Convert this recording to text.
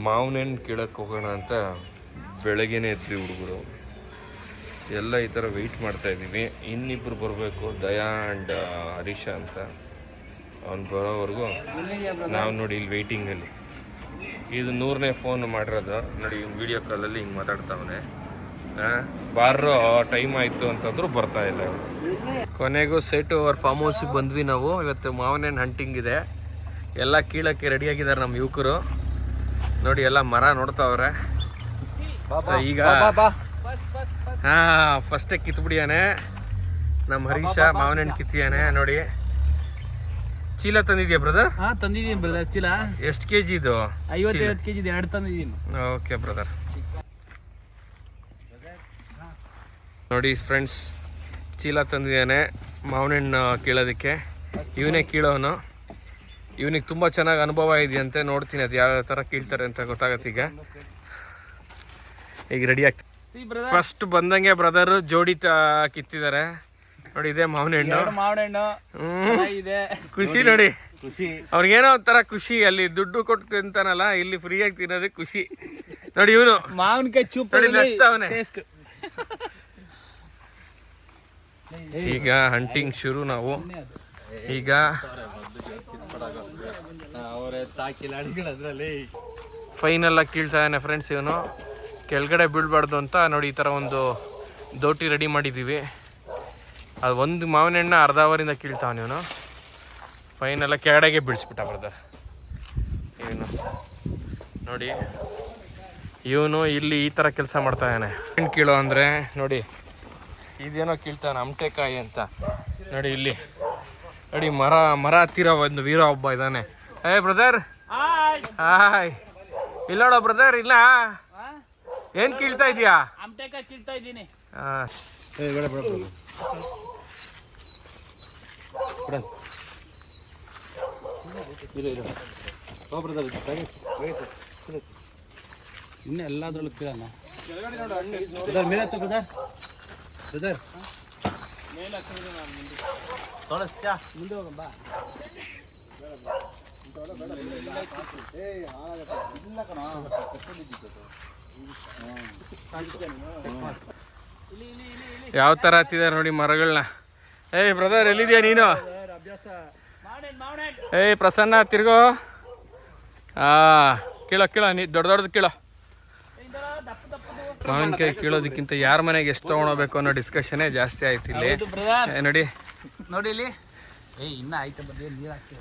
ಮಾವನೇನು ಕೀಳಕ್ಕೆ ಹೋಗೋಣ ಅಂತ ಬೆಳಗ್ಗೆನೇ ಎದ್ವಿ ಹುಡುಗರು ಎಲ್ಲ ಈ ಥರ ವೆಯ್ಟ್ ಮಾಡ್ತಾಯಿದ್ದೀವಿ. ಇನ್ನಿಬ್ಬರು ಬರಬೇಕು, ದಯಾ ಆ್ಯಂಡ್ ಹರೀಶ ಅಂತ. ಅವ್ನು ಬರೋವರೆಗೂ ನಾವು ನೋಡಿ ಇಲ್ಲಿ ವೆಯ್ಟಿಂಗಲ್ಲಿ. ಇದು 100ನೇ ಫೋನ್ ಮಾಡಿರೋದು ನೋಡಿ, ವೀಡಿಯೋ ಕಾಲಲ್ಲಿ ಹಿಂಗೆ ಮಾತಾಡ್ತಾವನೆ. ಬಾರೋ ಟೈಮ್ ಆಯಿತು ಅಂತಂದ್ರು ಬರ್ತಾ ಇಲ್ಲ. ಕೊನೆಗೂ ಸೆಟ್ ಓವರ್ ಫಾರ್ಮ್ ಹೌಸಿಗೆ ಬಂದ್ವಿ ನಾವು. ಇವತ್ತು ಮಾವನೇನು ಹಂಟಿಂಗ್ ಇದೆ, ಎಲ್ಲ ಕೀಳಕ್ಕೆ ರೆಡಿಯಾಗಿದ್ದಾರೆ ನಮ್ಮ ಯುವಕರು. ನೋಡಿ ಎಲ್ಲ ಮರ ನೋಡ್ತಾವ್ರೆ. ಸೊ ಈಗ ಫಸ್ಟೇ ಕಿತ್ಬಿಡಿಯಾನೆ ನಮ್ಮ ಹರೀಶ. ಮಾವನೇನು ಕಿತ್ತಿಯಾನೆ ನೋಡಿ. ಚೀಲ ತಂದಿದ್ಯಾ ಬ್ರದರ್? ತಂದಿದ್ದೀನಿ ಬ್ರದರ್ ಚೀಲ. ಎಷ್ಟು kg ಇದು? 55 kg 2 ತಂದಿದ್ದೀನಿ. Okay brother. ನೋಡಿ ಫ್ರೆಂಡ್ಸ್, ಚೀಲ ತಂದಿದ್ದಾನೆ ಮಾವನಣ್ಣು ಕೀಳೋದಕ್ಕೆ. ಇವನೇ ಕೀಳೋನು. ಇವನಿಗೆ ತುಂಬ ಚೆನ್ನಾಗಿ ಅನುಭವ ಇದೆಯಂತೆ. ನೋಡ್ತೀನಿ ಅದು ಯಾವ ಥರ ಕೀಳ್ತಾರೆ ಅಂತ ಗೊತ್ತಾಗತ್ತೆ. ಈಗ ರೆಡಿ ಆಗ್ತದೆ. ಫಸ್ಟ್ ಬಂದಂಗೆ ಬ್ರದರ್ ಜೋಡಿ ಕಿತ್ತಿದ್ದಾರೆ ನೋಡಿ. ಇದೆ ಮಾವನಣ್ಣು. ಖುಷಿ ನೋಡಿ, ಅವ್ರಿಗೇನೋ ಒಂಥರ ಖುಷಿ. ಅಲ್ಲಿ ದುಡ್ಡು ಕೊಟ್ಟು ತಿಂತಾನಲ್ಲ, ಇಲ್ಲಿ ಫ್ರೀಯಾಗಿ ತಿನ್ನೋದಕ್ಕೆ ಖುಷಿ ನೋಡಿ. ಇವನು ಮಾವಿನಕಾಯಿ ಚೂಪ್ ನಗ್ತಾವನೆ. ಈಗ ಹಂಟಿಂಗ್ ಶುರು ನಾವು. ಈಗ ಫೈನಲ್ ಆಗಿ ಕೀಳ್ತಾ ಇದ್ದಾನೆ ಫ್ರೆಂಡ್ಸ್. ಇವನು ಕೆಳಗಡೆ ಬೀಳ್ಬಾರ್ದು ಅಂತ ನೋಡಿ ಈ ಥರ ಒಂದು ದೋಟಿ ರೆಡಿ ಮಾಡಿದ್ದೀವಿ. ಅದು ಒಂದು ಮಾವಿನ ಅರ್ಧ ಅವರಿಂದ ಕೀಳ್ತಾವನು ಇವನು. ಫೈನಲ್ಲ ಕೆಳಗೆ ಬೀಳಿಸ್ಬಿಟ್ಟ ಬ್ರದರ್ ಇವನು ನೋಡಿ. ಇವನು ಇಲ್ಲಿ ಈ ಥರ ಕೆಲಸ ಮಾಡ್ತಾ ಇದ್ದಾನೆ. ಹಣ್ಣು ಕೀಳೋ ಅಂದರೆ ನೋಡಿ, ಇದೇನೋ ಕೀಳ್ತಾನೆ ಅಮಟೆಕಾಯಿ ಅಂತ ನೋಡಿ. ಇಲ್ಲಿ ನೋಡಿ ಮರ ಹತ್ತಿರೋ ಒಂದು ವೀರ ಒಬ್ಬ ಇದ್ದಾನೆ. Brother hi. ಇಲ್ಲ ನೋಡೋ ಬ್ರದರ್, ಇಲ್ಲ ಏನು ಕೀಳ್ತಾ ಇದೀಯಾ? ಅಮಟೆಕಾಯಿ ಕೀಳ್ತಾ ಇದ್ದೀನಿ. ಇನ್ನು ಎಲ್ಲಾದ್ರಲ್ಲೂ ಕೀಳೋಣ. ಮುಂದೆ ಹೋಗಂ ಬಾ. ಯಾವ ಥರ ಹತ್ತಿದ್ದಾರೆ ನೋಡಿ ಮರಗಳನ್ನ. ಬ್ರದರ್ ಎಲ್ಲಿದ್ಯಾ ನೀನು? ಪ್ರಸನ್ನ ತಿರ್ಗೋ. ಕೀಳೋ ನೀ ದೊಡ್ಡದು ಕೀಳೋ. ಮಾವಿನಕಾಯಿ ಕೀಳೋದಕ್ಕಿಂತ ಯಾರ ಮನೆಗೆ ಎಷ್ಟು ತೊಗೊಂಡೋಗ್ಬೇಕು ಅನ್ನೋ ಡಿಸ್ಕಷನ್ನೇ ಜಾಸ್ತಿ ಆಯ್ತು ಇಲ್ಲಿ ನೋಡಿ. ನೋಡಿ ಇಲ್ಲಿ ಇನ್ನ ಆಯ್ತು, ನೀರು ಹಾಕ್ತೀವಿ.